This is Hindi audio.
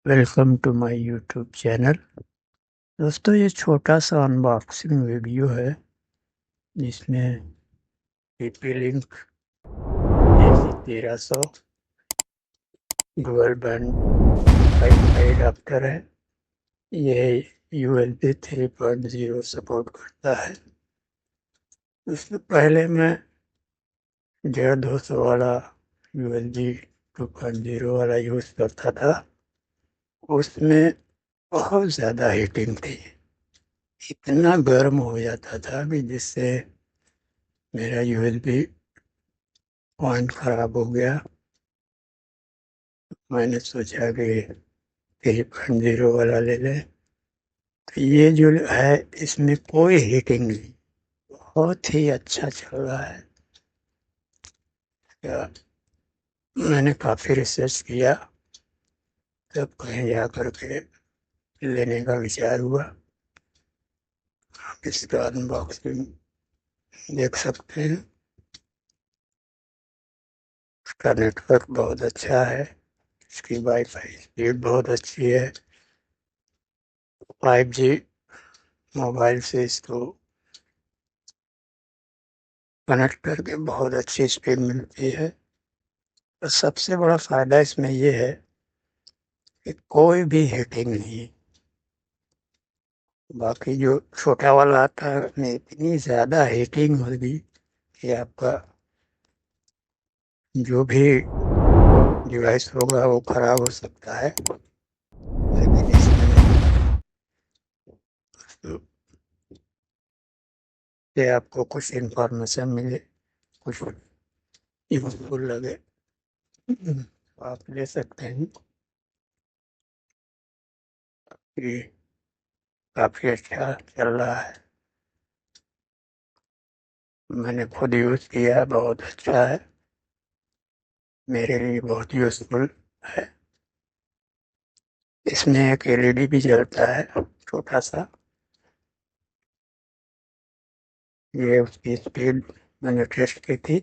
Welcome to my YouTube channel. दोस्तों, ये छोटा सा अनबॉक्सिंग वीडियो है जिसमें TP Link AC1300 dual band WiFi adapter है। यह USB 3.0 सपोर्ट करता है। इससे पहले मैं 150-200 वाला USB 2.0 वाला यूज़ करता था। उसमें बहुत ज़्यादा हीटिंग थी, इतना गर्म हो जाता था कि जिससे मेरा USB पॉइंट खराब हो गया। मैंने सोचा कि 3.0 वाला ले लें। तो ये जो है, इसमें कोई हीटिंग नहीं, बहुत ही अच्छा चल रहा है। क्या मैंने काफ़ी रिसर्च किया, तब कहीं जा कर के लेने का विचार हुआ। आप इसका अनबॉक्सिंग देख सकते हैं। इसका नेटवर्क बहुत अच्छा है, इसकी वाईफाई स्पीड बहुत अच्छी है। 5G मोबाइल से इसको कनेक्ट करके बहुत अच्छी स्पीड मिलती है। और सबसे बड़ा फ़ायदा इसमें ये है कि कोई भी हीटिंग नहीं। बाकी जो छोटा वाला आता है उसमें इतनी ज़्यादा हीटिंग होगी कि आपका जो भी डिवाइस होगा वो ख़राब हो सकता है, लेकिन इसमें नहीं। तो ये आपको कुछ इन्फॉर्मेशन मिले, कुछ यूज़फुल लगे, तो आप ले सकते हैं। ये काफ़ी अच्छा चल रहा है, मैंने खुद यूज़ किया है, बहुत अच्छा है, मेरे लिए बहुत यूज़फुल है। इसमें एक LED भी जलता है, छोटा सा। ये उसकी स्पीड मैंने टेस्ट की थी,